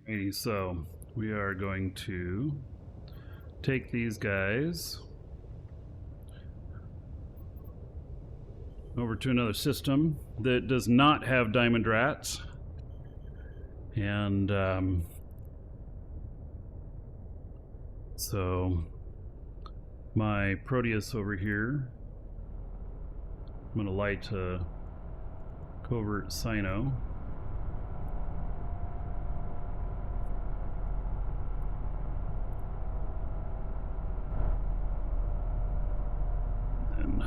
Alrighty, so we are going to take these guys over to another system that does not have diamond rats. And so my Proteus over here, I'm going to light a covert Sino. And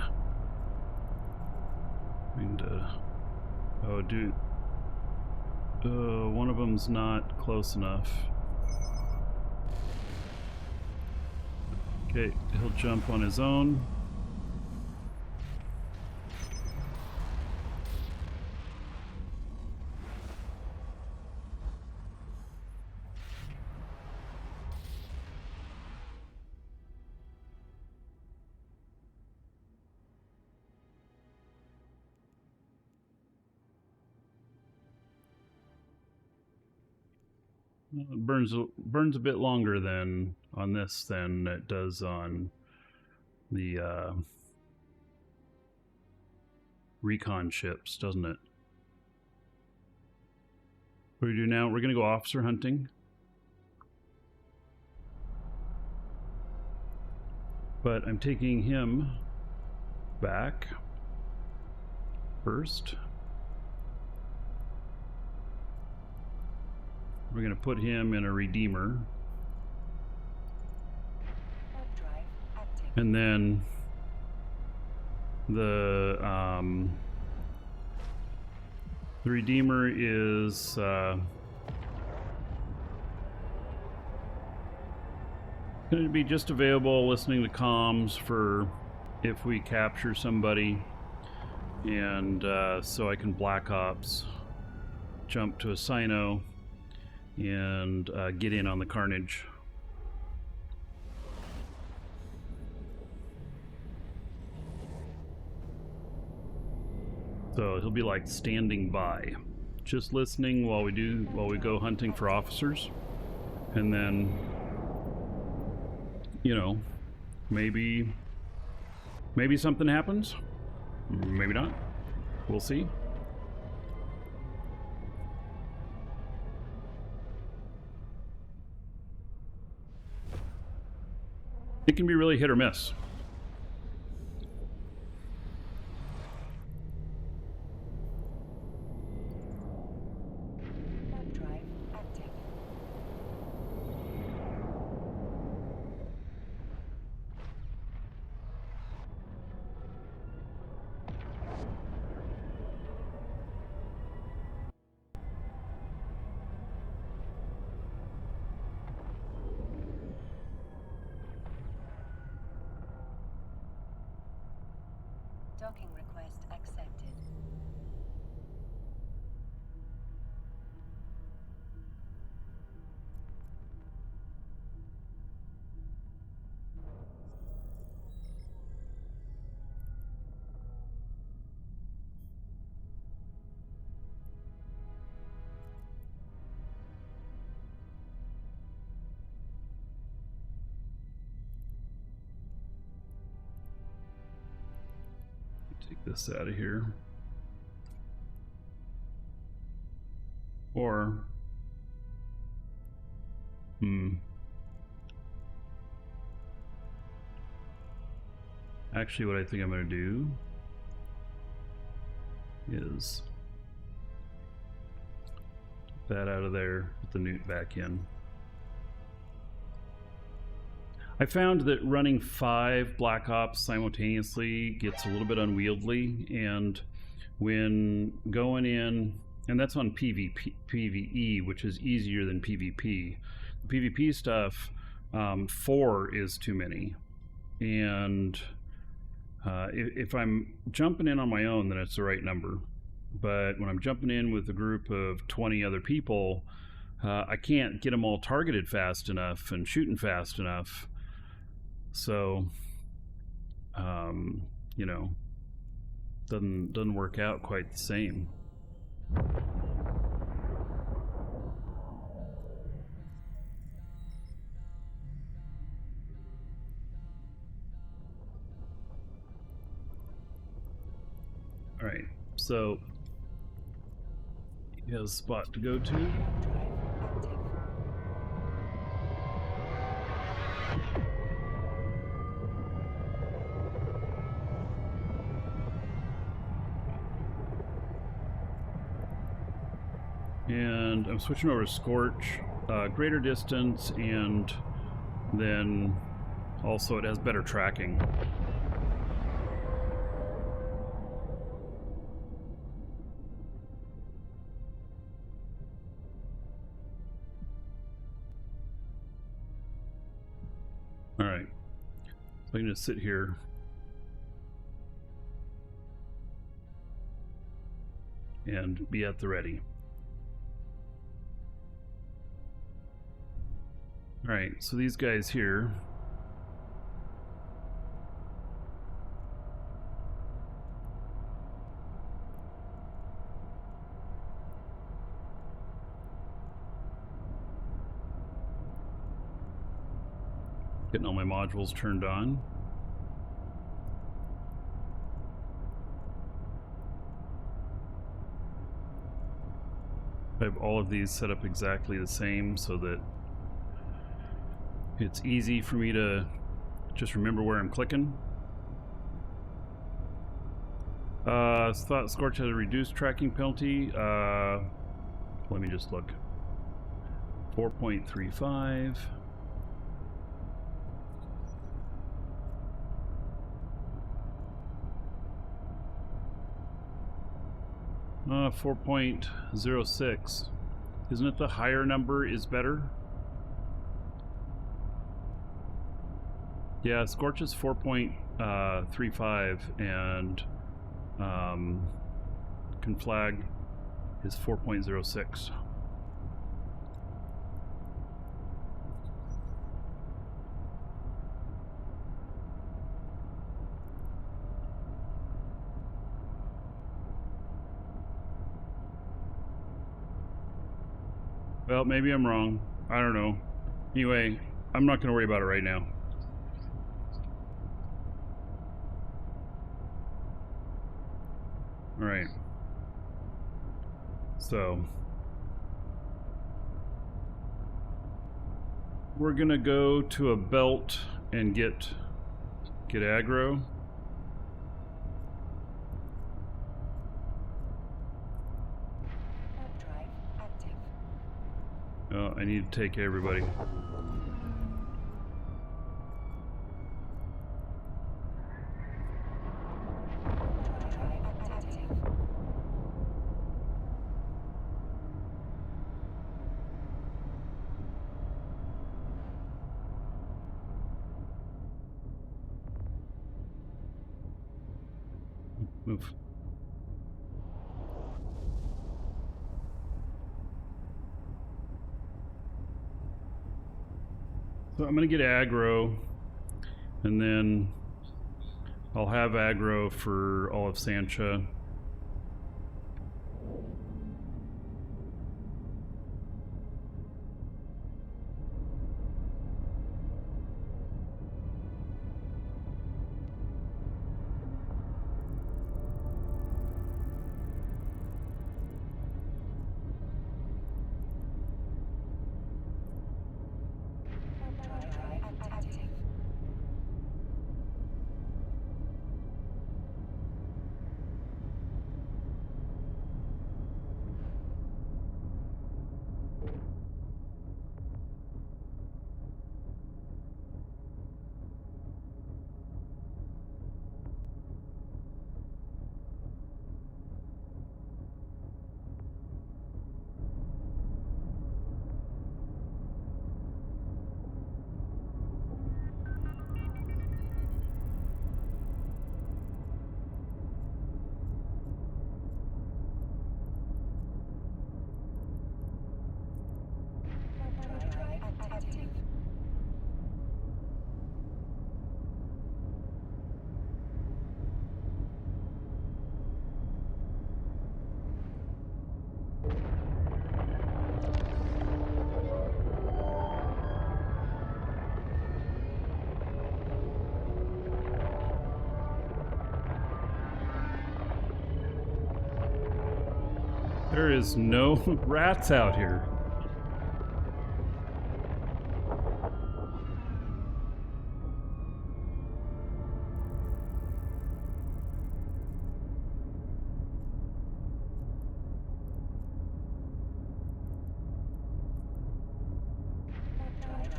one of them's not close enough. Okay, he'll jump on his own. It burns a bit longer than on this than it does on the recon ships, doesn't it? What do we do now? We're going to go officer hunting. But I'm taking him back first. We're going to put him in a Redeemer. And then the Redeemer is going to be just available listening to comms for if we capture somebody. And so I can Black Ops jump to a Sino and get in on the carnage. So he'll be like standing by, just listening while we go hunting for officers, and then, you know, maybe something happens, maybe not. We'll see. It can be really hit or miss. Docking request accepted. Take this out of here. Or actually what I think I'm going to do is take that out of there, put the newt back in. I found that running 5 Black Ops simultaneously gets a little bit unwieldy, and when going in, and that's on PvE, which is easier than PvP. The PvP stuff, 4 is too many, and if I'm jumping in on my own, then it's the right number. But when I'm jumping in with a group of 20 other people, I can't get them all targeted fast enough and shooting fast enough. So, you know, doesn't work out quite the same. So he has a spot to go to. Drive active. And I'm switching over to Scorch, greater distance, and then also it has better tracking. All right, so I can just sit here. And be at the ready. Alright, so these guys here. Getting all my modules turned on. I have all of these set up exactly the same so that it's easy for me to just remember where I'm clicking. Thought Scorch has a reduced tracking penalty. Let me just look. 4.35. Uh, 4.06. Isn't it the higher number is better? Yeah, Scorch is 4.35 and Conflag is 4.06. Well, maybe I'm wrong. I don't know. Anyway, I'm not going to worry about it right now. Alright. So we're going to go to a belt and get aggro. Drive active. Oh, I need to take everybody. Drive active. Move. So I'm going to get aggro, and then I'll have aggro for all of Sancha. Drive active. There is no rats out here.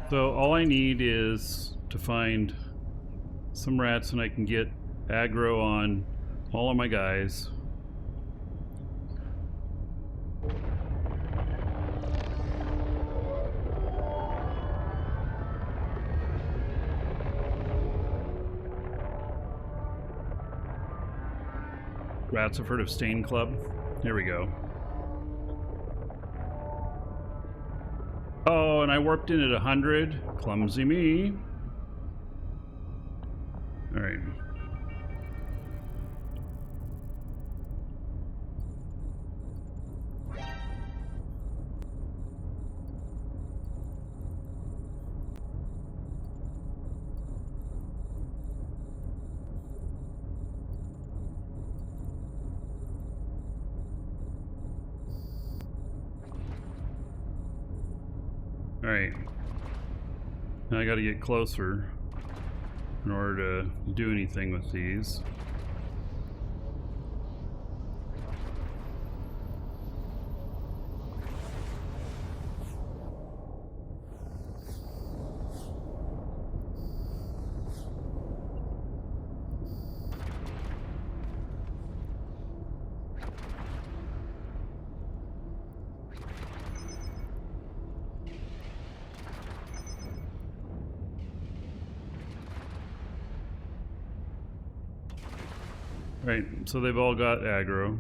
So all I need is to find some rats and I can get aggro on all of my guys. Rats have heard of Stain Club. Here we go. Oh, and I warped in at 100. Clumsy me. All right. Alright. Now I gotta get closer in order to do anything with these. Right, so they've all got aggro.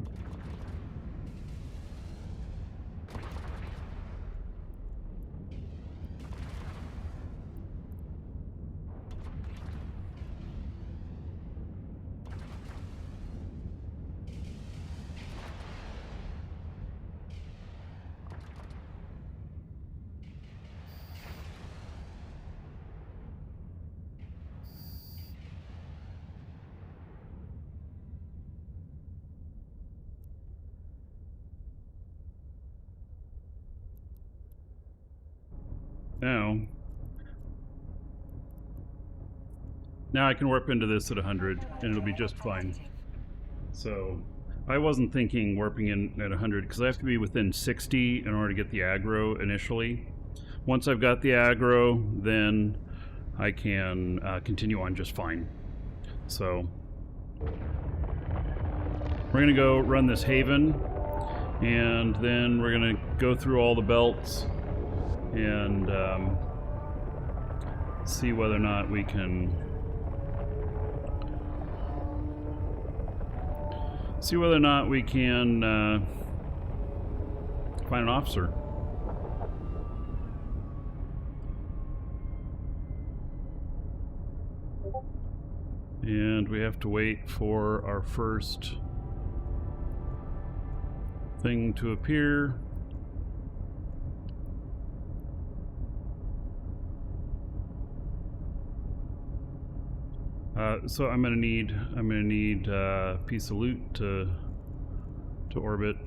Now I can warp into this at 100 and it'll be just fine. So I wasn't thinking warping in at 100 because I have to be within 60 in order to get the aggro initially. Once I've got the aggro, then I can continue on just fine. So we're gonna go run this haven and then we're gonna go through all the belts and see whether or not we can find an officer. And we have to wait for our first thing to appear. So I'm gonna need a piece of loot to orbit.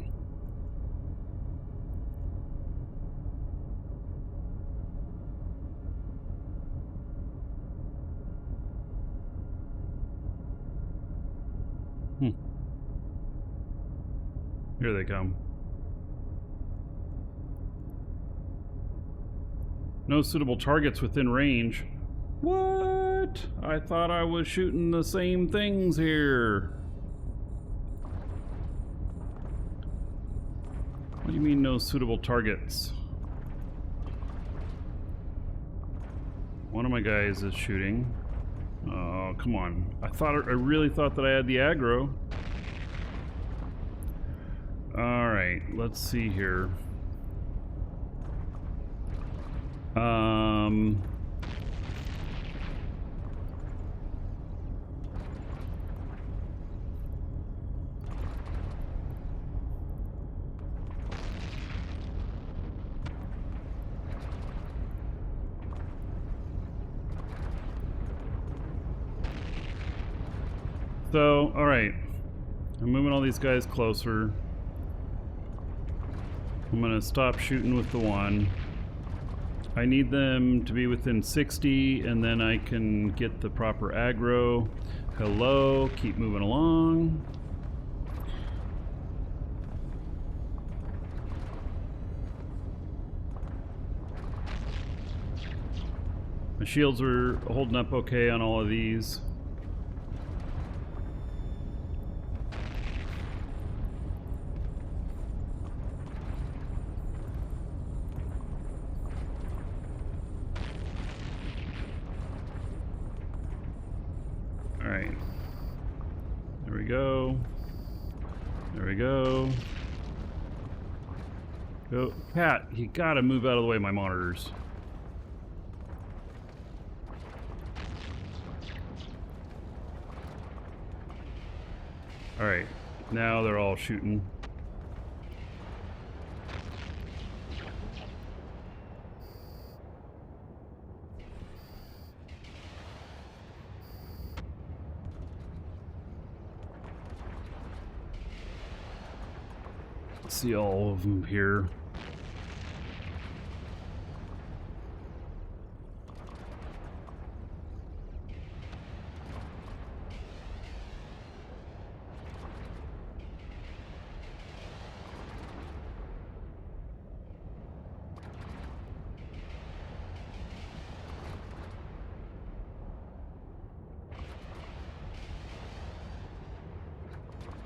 Here they come. No suitable targets within range. What? I thought I was shooting the same things here. What do you mean no suitable targets? One of my guys is shooting. Oh, come on. I really thought that I had the aggro. Alright, let's see here. So, alright. I'm moving all these guys closer. I'm gonna stop shooting with the one. I need them to be within 60, and then I can get the proper aggro. Hello, keep moving along. My shields are holding up okay on all of these. Alright. There we go. There we go. Go. Pat, you gotta move out of the way of my monitors. Alright. Now they're all shooting. See all of them here.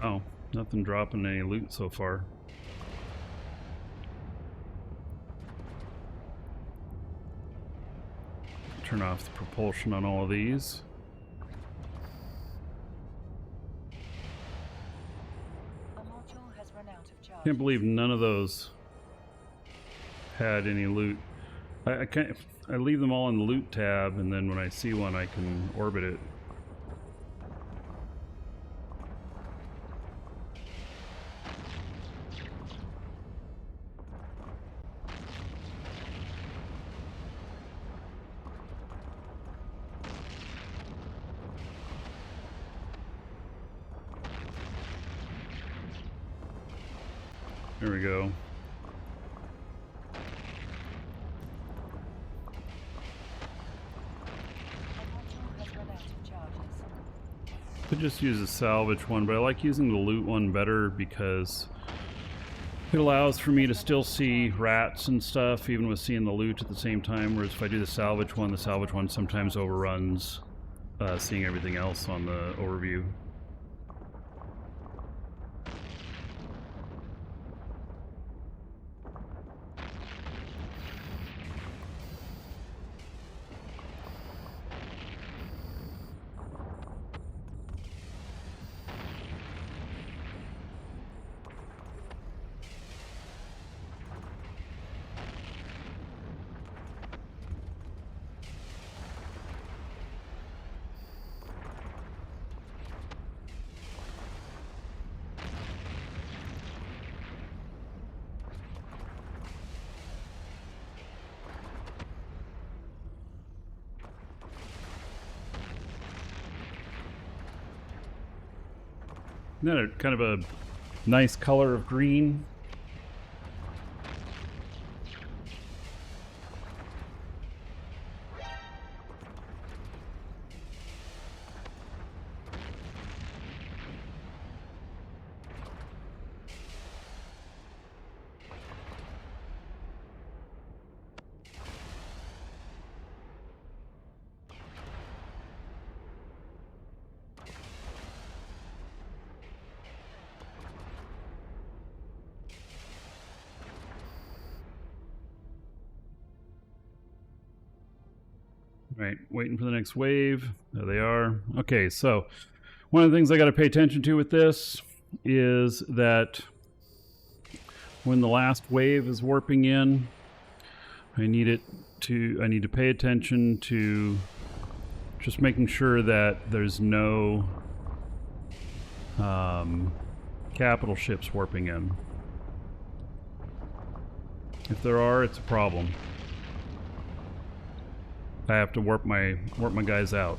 Oh, nothing dropping any loot so far. Turn off the propulsion on all of these. A module has run out of charge. Can't believe none of those had any loot. I can't. I leave them all in the loot tab, and then when I see one, I can orbit it. There we go. Could just use a salvage one, but I like using the loot one better because it allows for me to still see rats and stuff even with seeing the loot at the same time, whereas if I do the salvage one sometimes overruns seeing everything else on the overview. Isn't that a kind of a nice color of green? Right, waiting for the next wave. There they are. Okay, so one of the things I got to pay attention to with this is that when the last wave is warping in, I need to pay attention to just making sure that there's no capital ships warping in. If there are, it's a problem. I have to warp my guys out.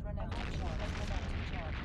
run out of charges.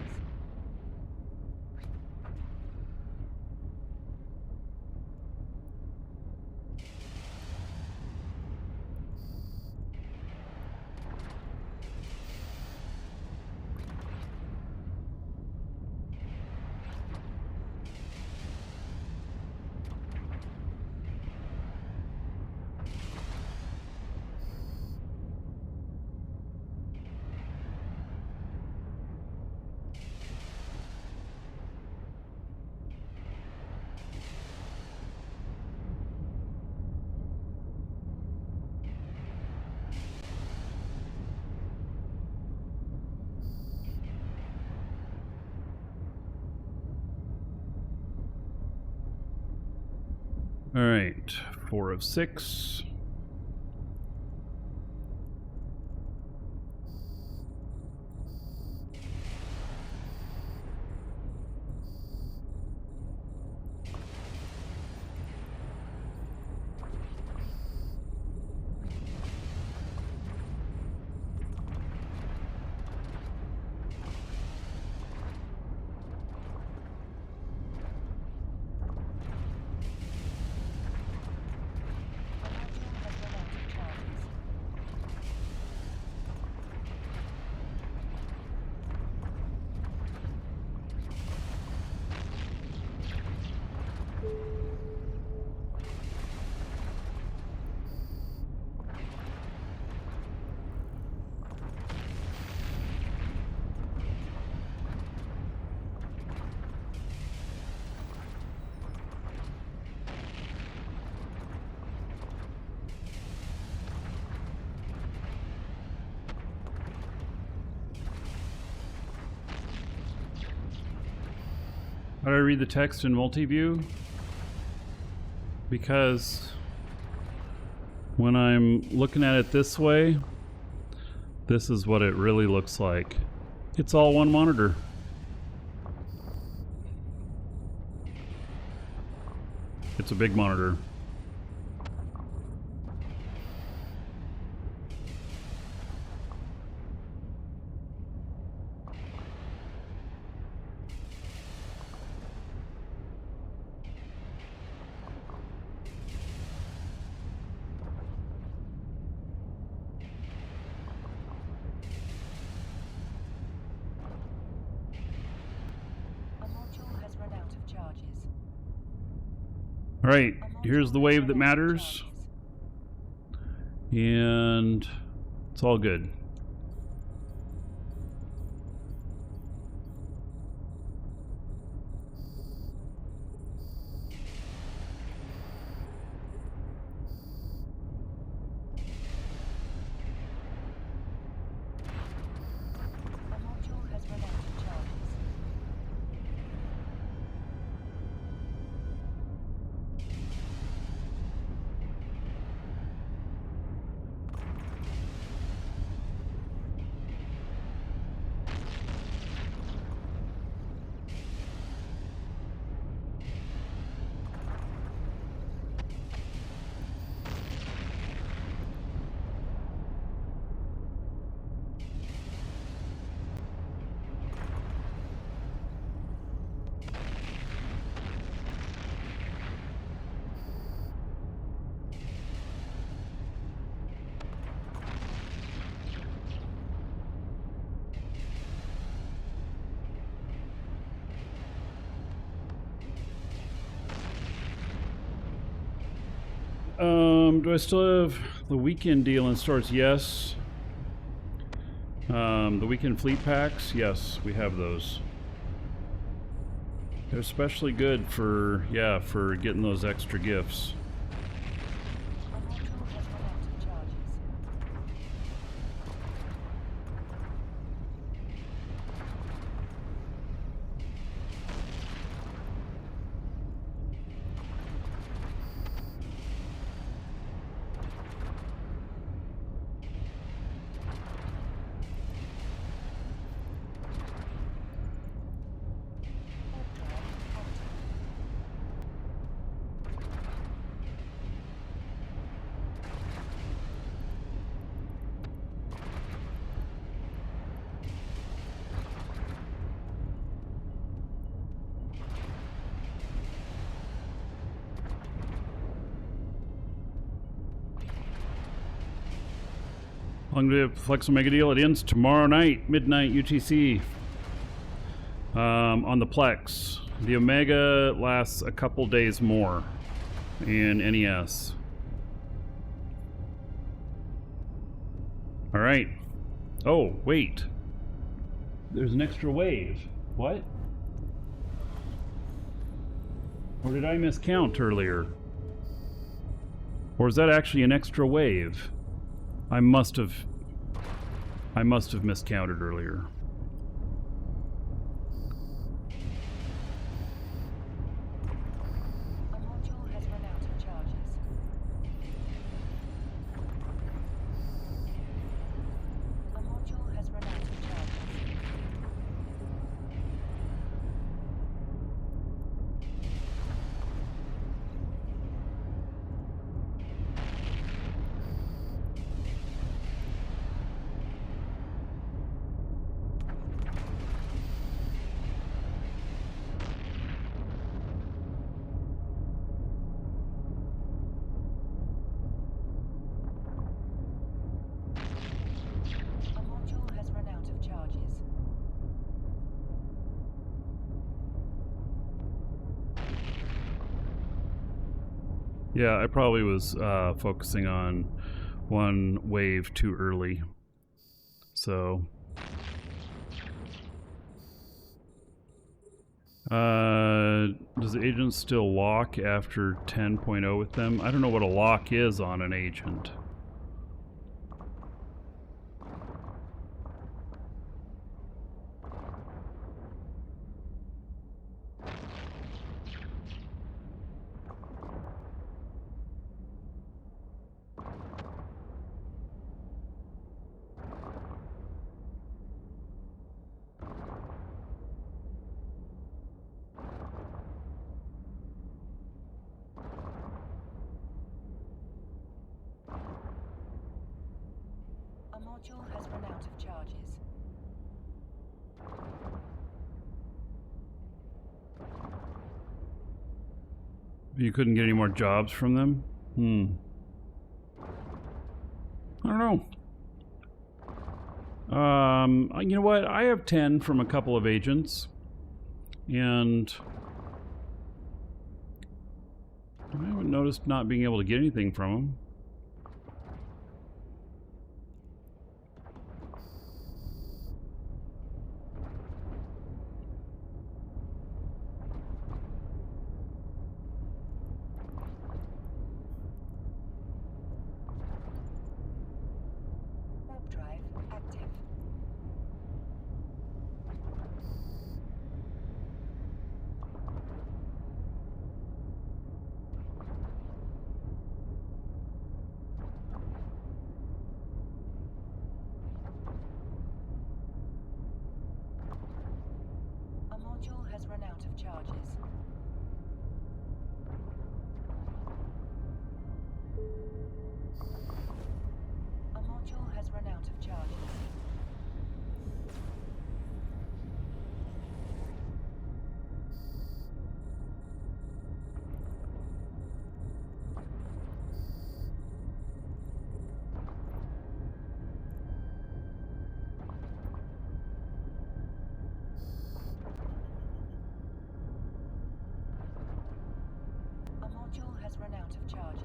All right, 4 of 6. How do I read the text in multi-view? Because when I'm looking at it this way, this is what it really looks like. It's all one monitor. It's a big monitor. All right, here's the wave that matters, and it's all good. Do I still have the weekend deal in stores? Yes. The weekend fleet packs? Yes, we have those. They're especially good for, yeah, for getting those extra gifts. Long day Flex Omega deal. It ends tomorrow night, midnight UTC. On the Plex. The Omega lasts a couple days more in NES. All right. Oh, wait. There's an extra wave. What? Or did I miscount earlier? Or is that actually an extra wave? I must have miscounted earlier. A module has run out of charges. A module has run out of charges. A module has run out of charges. Yeah, I probably was focusing on one wave too early. So... does the agent still lock after 10.0 with them? I don't know what a lock is on an agent. A module has run out of charges. You couldn't get any more jobs from them? I don't know. You know what? I have 10 from a couple of agents. And I haven't noticed not being able to get anything from them. Warp drive active. A module has run out of charges. A module has run out of charges. A module has run out of charges.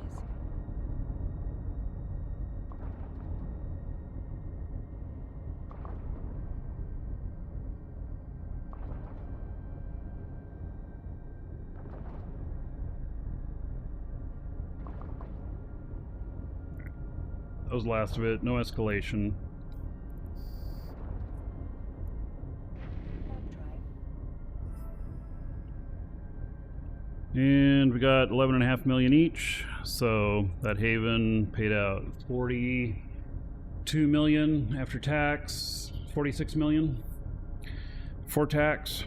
That was the last of it. No escalation. Warp drive. And we got 11.5 million each. So that Haven paid out 42 million after tax, 46 million for tax,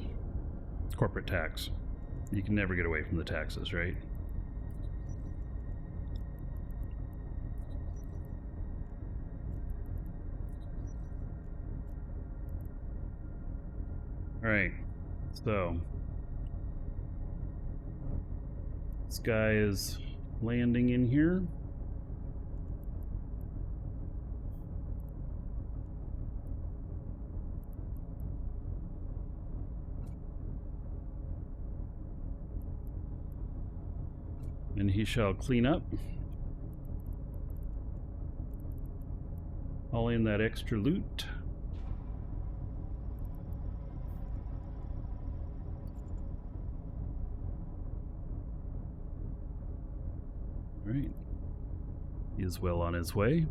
corporate tax. You can never get away from the taxes, right? All right, so this guy is landing in here. and he shall clean up. All in that extra loot. Alright. He is well on his way.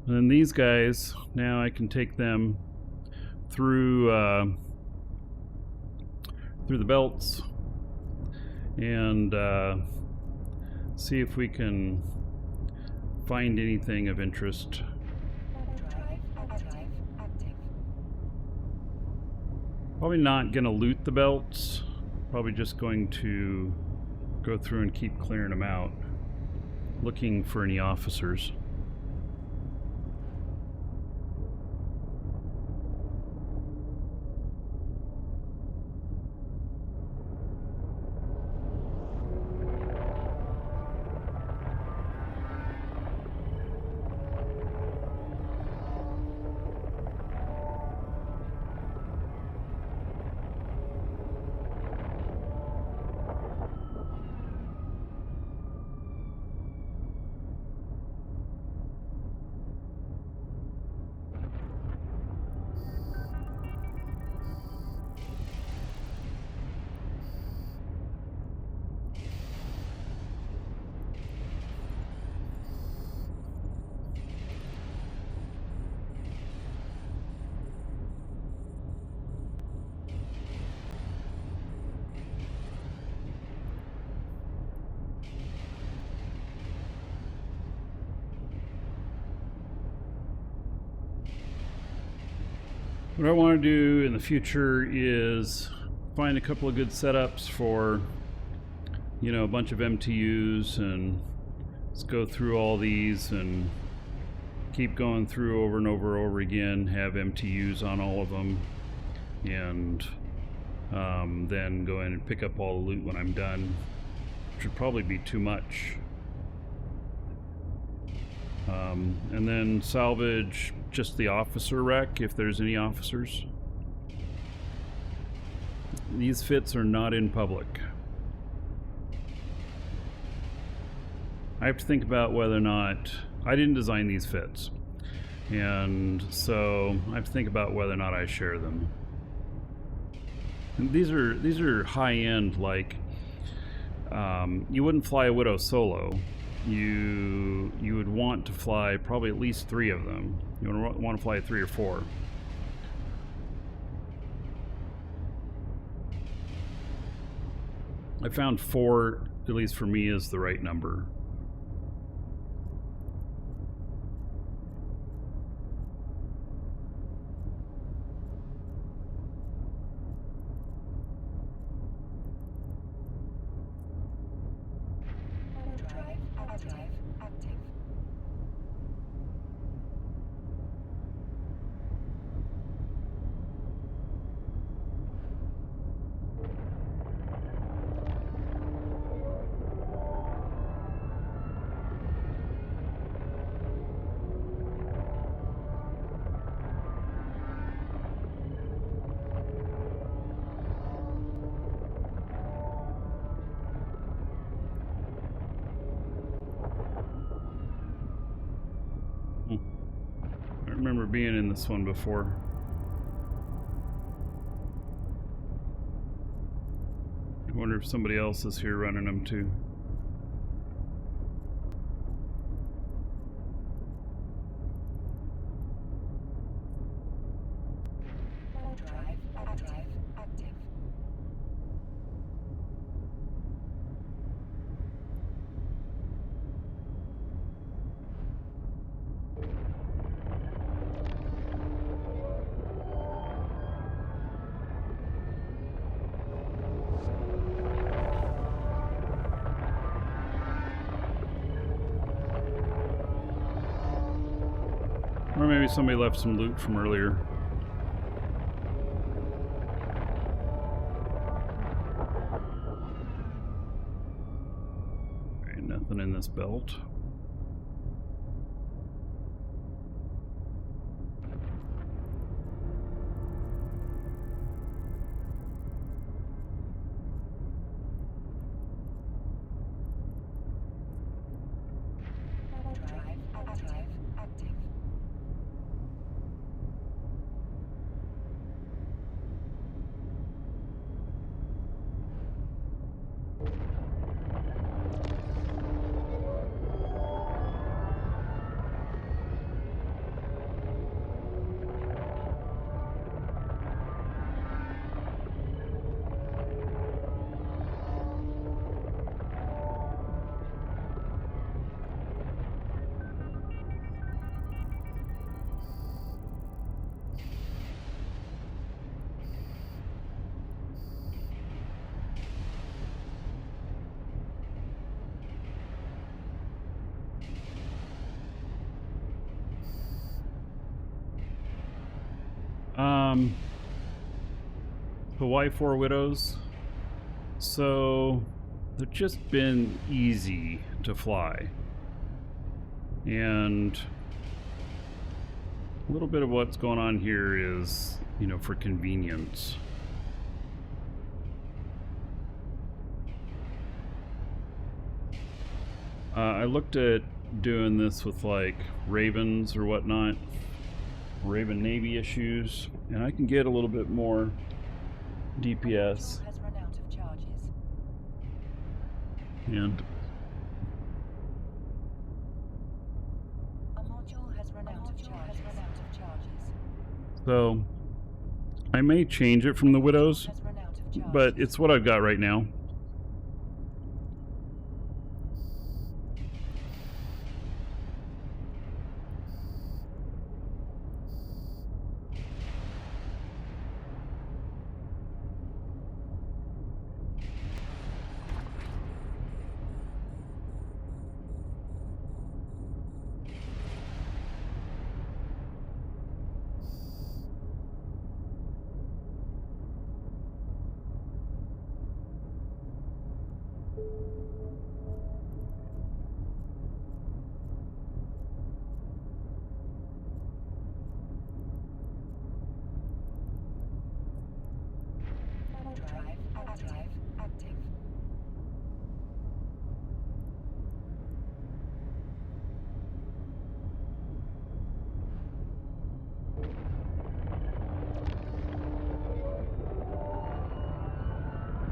And then these guys, now I can take them through the belts and see if we can find anything of interest. Probably not going to loot the belts. Probably just going to go through and keep clearing them out, looking for any officers. What I want to do in the future is find a couple of good setups for, you know, a bunch of MTUs, and let's go through all these and keep going through over and over again, have MTUs on all of them, and then go in and pick up all the loot when I'm done, which would probably be too much. And then salvage just the officer wreck if there's any officers. These fits are not in public. I have to think about whether or not I didn't design these fits, and so I have to think about whether or not I share them. And these are high end. Like you wouldn't fly a Widow solo. You would want to fly probably at least 3 of them. You want to fly 3 or 4. I found 4, at least for me, is the right number. I remember being in this one before. I wonder if somebody else is here running them too. Or maybe somebody left some loot from earlier. Okay, nothing in this belt. The Y4 Widows. So they've just been easy to fly. And a little bit of what's going on here is, you know, for convenience. I looked at doing this with like Ravens or whatnot, Raven Navy issues, and I can get a little bit more DPS. Has run out of charges. And A module has run out of charges. so I may change it from the Widows, Has run out of charges. but it's what I've got right now. Drive active.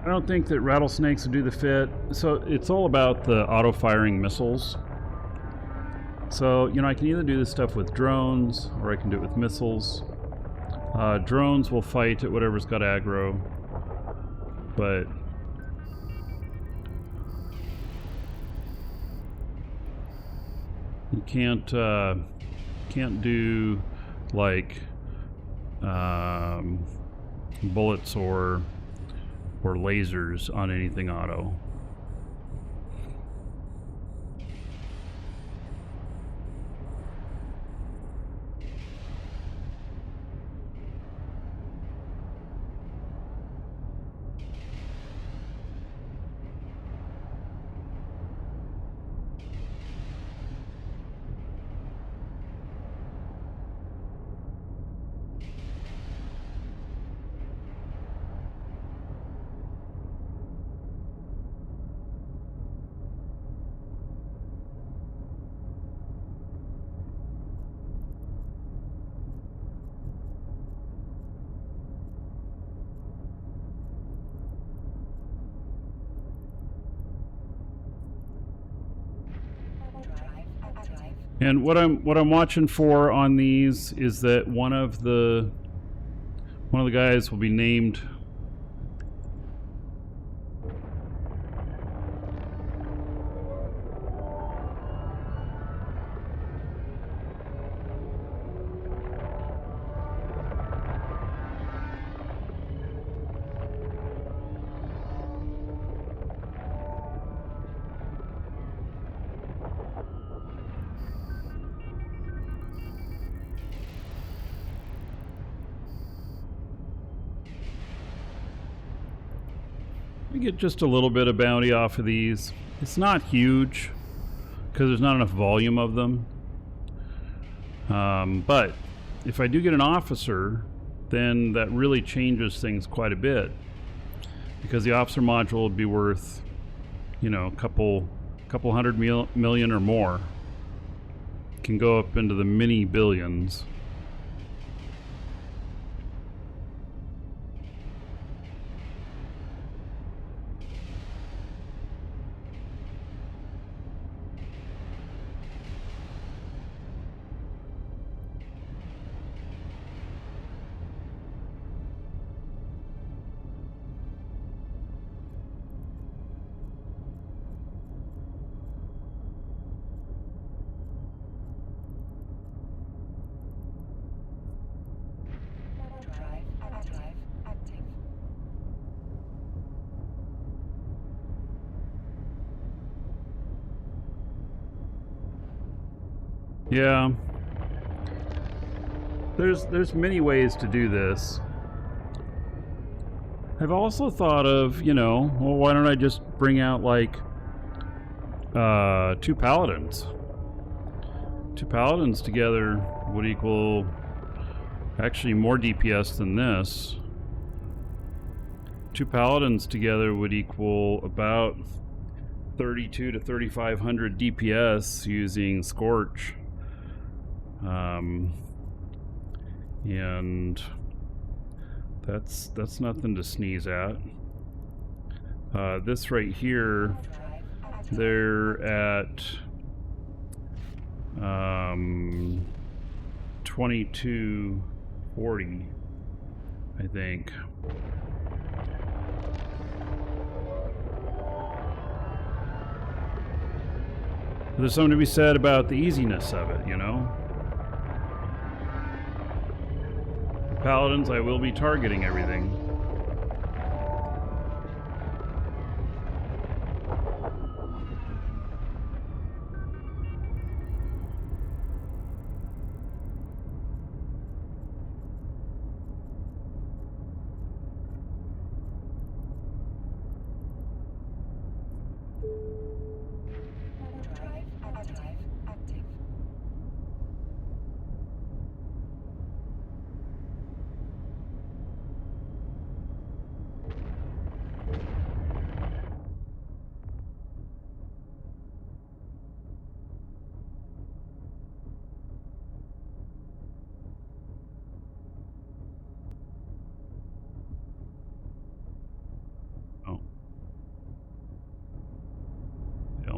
I don't think that rattlesnakes would do the fit. So it's all about the auto-firing missiles. So, you know, I can either do this stuff with drones, or I can do it with missiles. Drones will fight at whatever's got aggro, but you can't do like bullets or lasers on anything auto. And what I'm watching for on these is that one of the guys will be named we get just a little bit of bounty off of these. It's not huge because there's not enough volume of them. But if I do get an officer, then that really changes things quite a bit, because the officer module would be worth, you know, a couple hundred million or more. Can go up into the many billions. Yeah. there's many ways to do this. I've also thought of, you know, well, why don't I just bring out like 2 paladins? 2 paladins together would equal actually more DPS than this. 2 paladins together would equal about 32 to 3500 DPS using Scorch. And that's nothing to sneeze at. This right here, they're at 2240, I think. There's something to be said about the easiness of it, you know? The paladins, I will be targeting everything.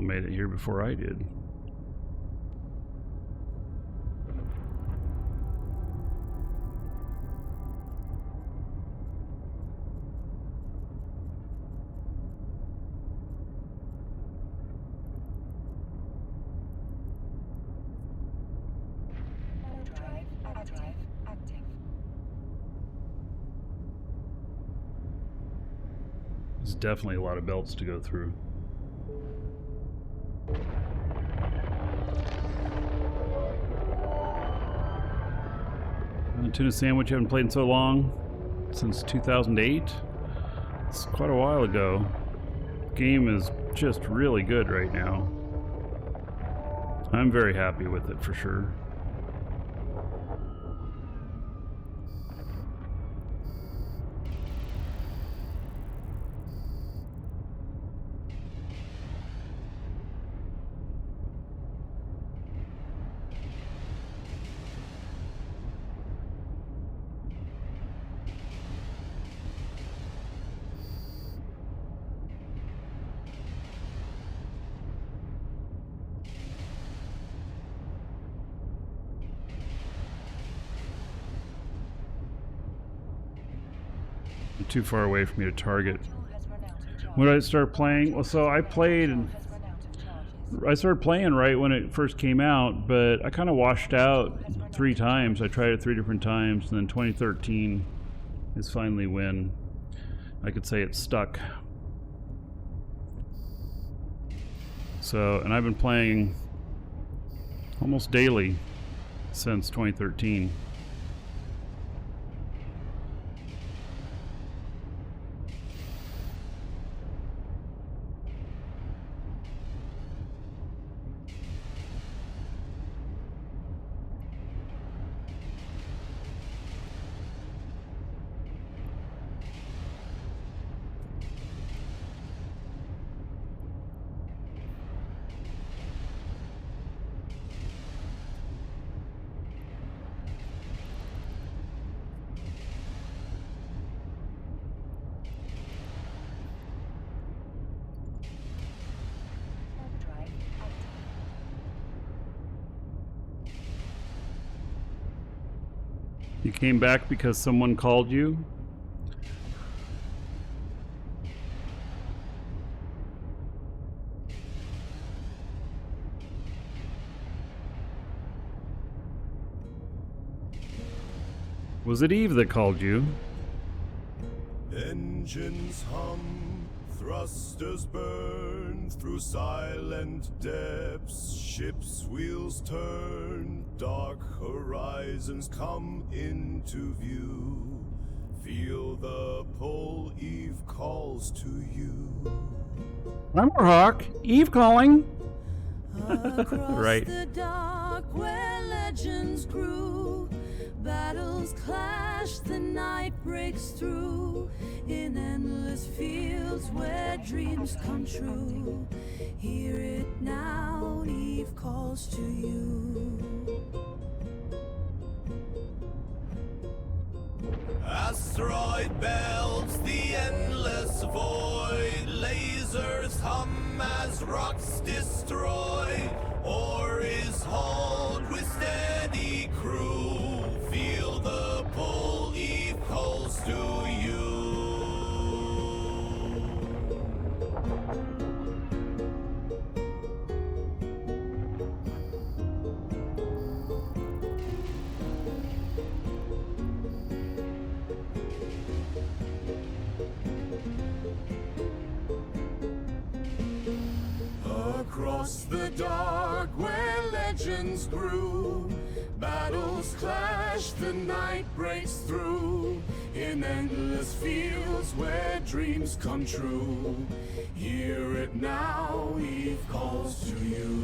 Made it here before I did. There's definitely a lot of belts to go through. Tuna sandwich, I haven't played in so long, since 2008. It's quite a while ago. Game is just really good right now. I'm very happy with it for sure. Too far away for me to target. When did I start playing? Well, so I started playing right when it first came out, but I kind of washed out 3 times. I tried it 3 different times, and then 2013 is finally when I could say it stuck. So, and I've been playing almost daily since 2013. You came back because someone called you? Was it Eve that called you? Engines hum, thrusters burn through silent depths, ships wheels turn, dark horizons come into view. Feel the pull, Eve calls to you. Lumberhawk, Eve calling. Across the dark where legends grew, battles clash, the night breaks through. In endless fields where dreams come true, hear it now, Eve calls to you. Asteroid belts the endless void, lasers hum as rocks destroy. Ore is hauled with steady crew, feel the pull, Eve calls to you. Across the dark where legends grew, battles clash, the night breaks through. In endless fields where dreams come true, hear it now, Eve calls to you.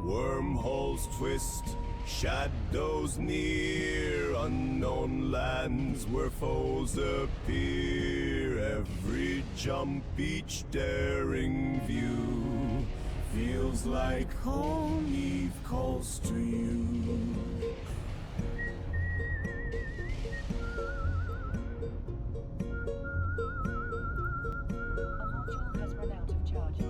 Wormholes twist, shadows near, unknown lands where foes appear. Every jump, each daring view, feels like home, Eve calls to you. A module has run out of charges.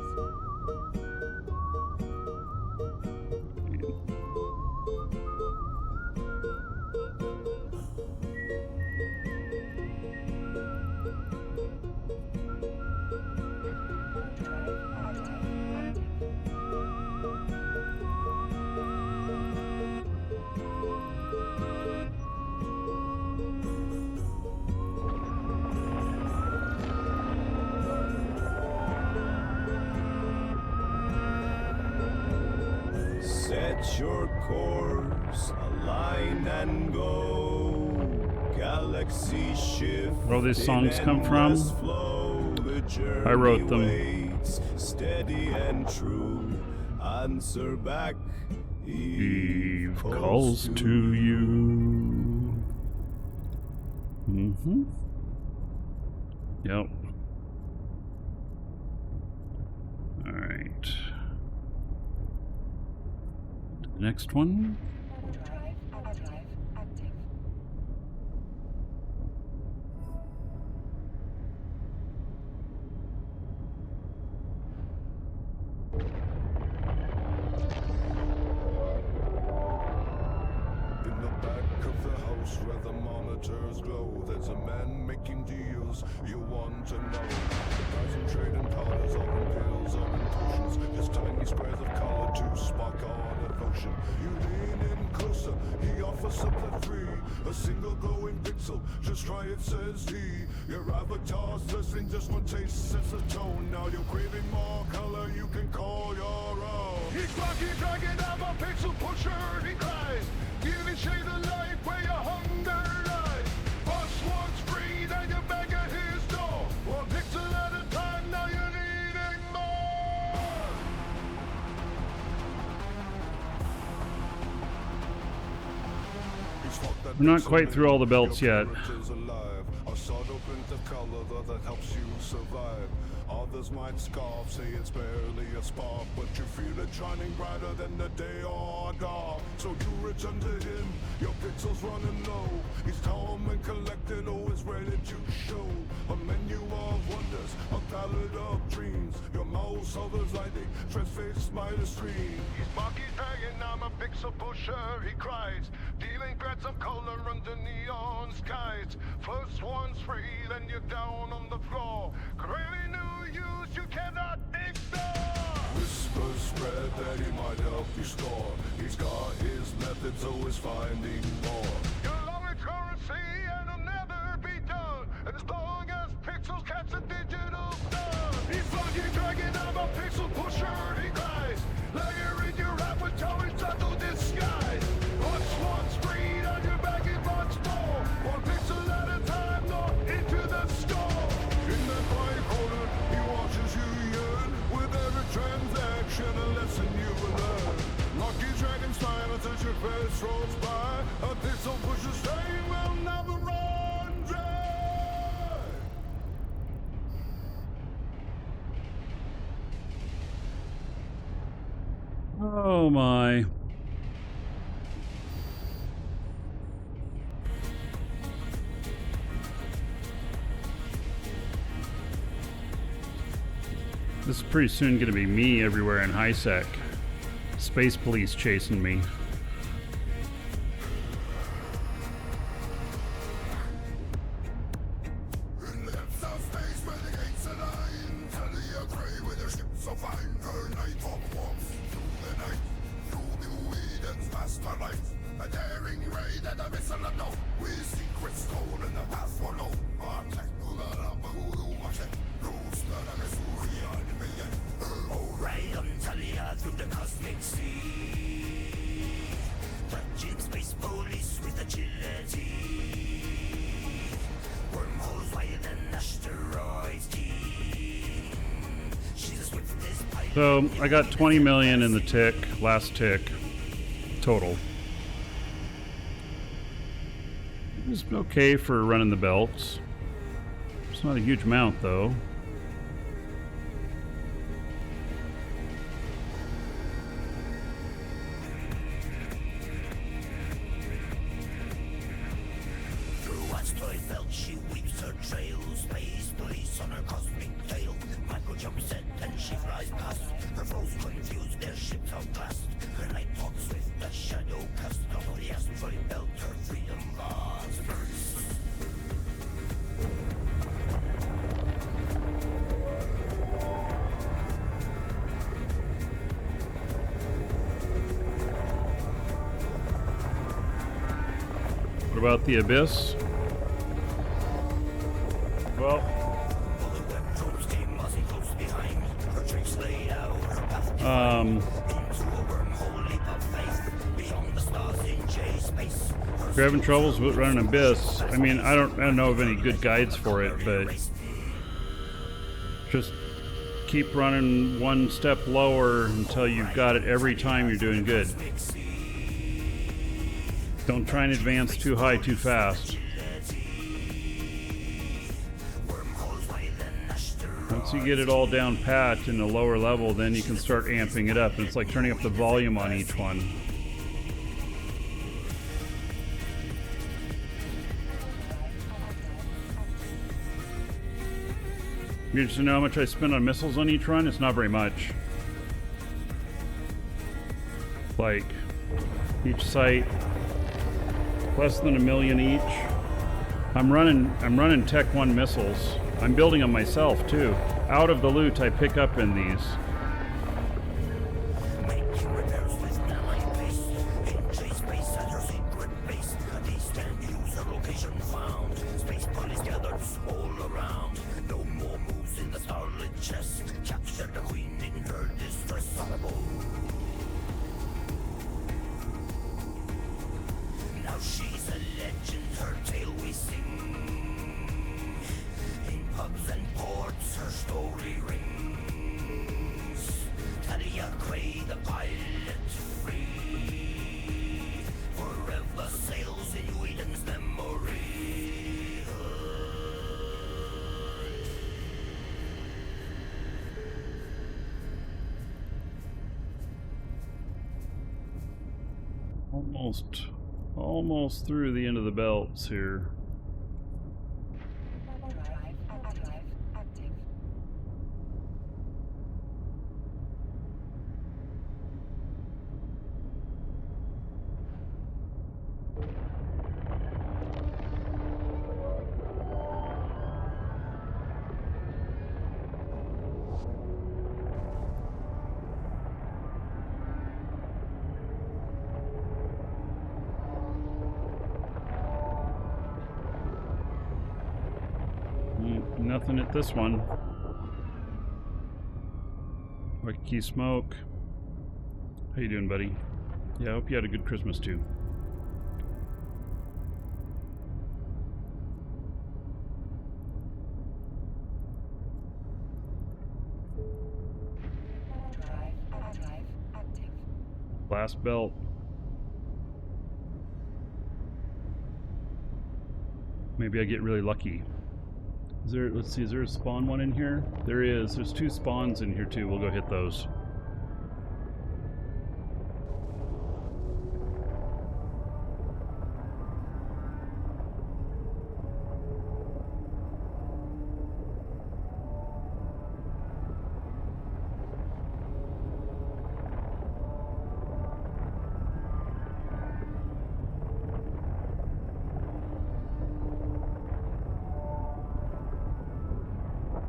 Set your course, align and go. Galaxy shift. Where these songs come from? I wrote them. Waits, steady and true. Answer back. Eve calls to you. Mm-hmm. Yep. All right. The next one. Drive active. Active. In the back of the house where the monitors glow, there's a man making deals you want to know. The guys who trade in powders or in pills or in potions, just tiny squares of color to spark our devotion. You lean in closer, he offers something free, a single glowing pixel, just try it, says he. Your avatar's thirsting, just one taste sets the tone. Now you're craving more color you can call your own. He's Markee Dragon, I'm a pixel pusher, he cries. Give it shade of life where your hunger lies. First one's free, then you beg at his door. One pixel at a time, now you're needing more. We're not quite through all the belts yet. A subtle print of color that helps you survive. Others might scoff, say it's barely a spark, but you feel it shining brighter than the day or dark. So you return to him, your pixels running low. He's calm and collected, always ready to show a menu of wonders, a palette of dreams. Your mouse hovers lightning, transfixed by the stream. He's Markee Dragon, I'm a pixel pusher, he cries, dealing threats of color under neon skies. First one's free, then you're down on the floor. Craving new use you cannot ignore. Whisper rumors spread that he might help you score. He's got his methods, always finding more. You're long in currency and it'll never be done. And as long as pixels catch a digital stun. He's Markee Dragon, I'm a pixel pusher, he cries. Layer in your rap with towers subtle disguise. Once screen on your back, it wants more. One pixel at a time, not into the skull. In that quiet corner, he watches you yearn. With every transaction, a lesson you will learn. Markee Dragon silence as your face rolls by. A pixel pusher's train will never run dry. Oh my. This is pretty soon going to be me everywhere in high sec. Space police chasing me. So I got 20 million in the tick, last tick, total. It's okay for running the belts. It's not a huge amount though. Through asteroid belt she weaves her trail. Space police on her cosmic tail. Michael jumps set and she flies past. Her foes confused, their ships outclassed. Her night talks with the shadow cast. Out of the asteroid belt, her freedom bars burst. What about the abyss? Well, if you're having troubles with running abyss, I mean, I don't know of any good guides for it, but just keep running one step lower until you've got it every time you're doing good. Don't try and advance too high too fast. Once you get it all down pat in the lower level, then you can start amping it up. And it's like turning up the volume on each one. You just know how much I spend on missiles on each run? It's not very much. Like, each site, less than $1 million each. I'm running Tech 1 missiles. I'm building them myself too. Out of the loot I pick up in these. Almost through the end of the belts here. Drive active. Nothing at this one. Markee Smoke. How you doing, buddy? Yeah, I hope you had a good Christmas too. Drive active. Blast belt. Maybe I get really lucky. Is there, let's see, is there a spawn one in here? There is. There's 2 spawns in here too. We'll go hit those.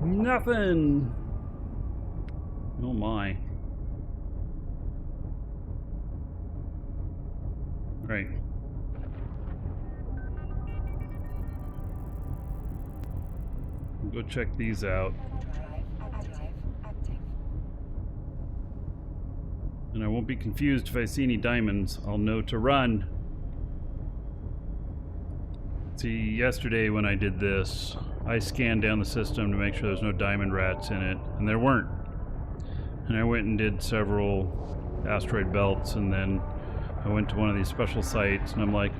Nothing! Oh my. Right. We'll go check these out. Drive active. And I won't be confused if I see any diamonds. I'll know to run. See, yesterday when I did this, I scanned down the system to make sure there's no diamond rats in it, and there weren't. And I went and did several asteroid belts, and then I went to one of these special sites, and I'm like,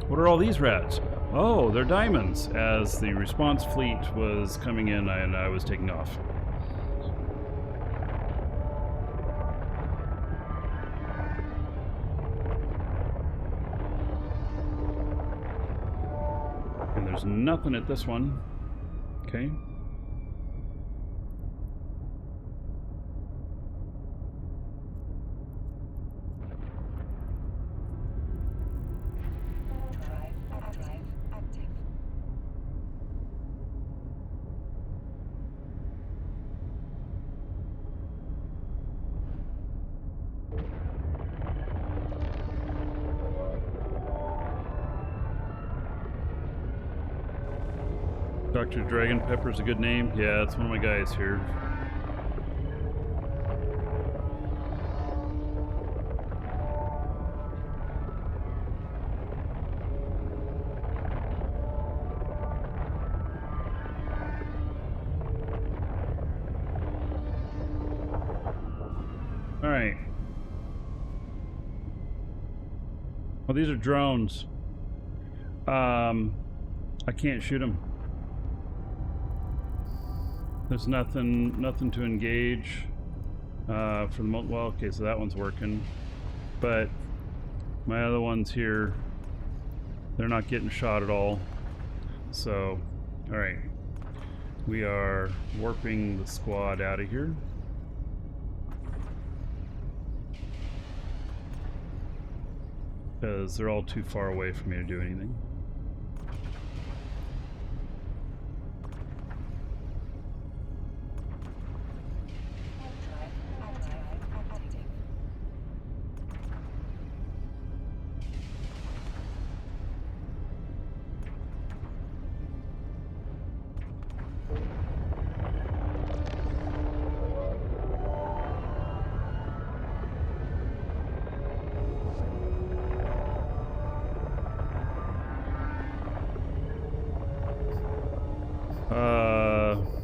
what are all these rats? Oh, they're diamonds, as the response fleet was coming in and I was taking off. And there's nothing at this one. Okay. Drive active. Dr. Dragon Pepper's a good name. Yeah, it's one of my guys here. All right. Well, these are drones. I can't shoot them. There's nothing to engage for the moment. Well, okay, so that one's working, but my other ones here, they're not getting shot at all. So, all right, we are warping the squad out of here. Because they're all too far away for me to do anything.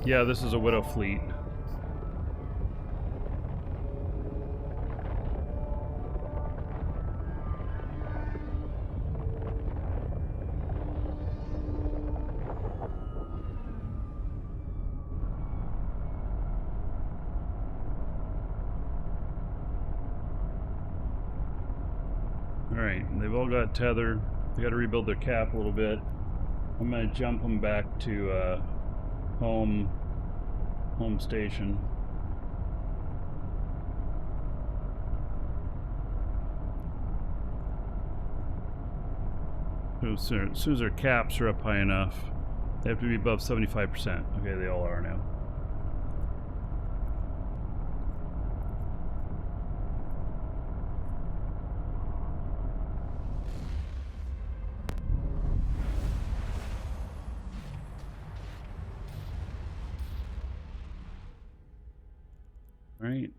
Yeah, this is a Widow fleet. Alright, they've all got tether. They got to rebuild their cap a little bit. I'm going to jump them back to home station. As soon as their caps are up high enough, they have to be above 75%. Okay, they all are now. All right.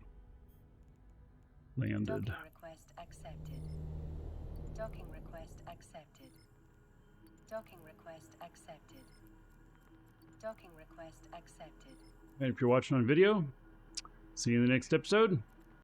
Landed. Docking request accepted. Docking request accepted. Docking request accepted. Docking request accepted. And if you're watching on video, see you in the next episode.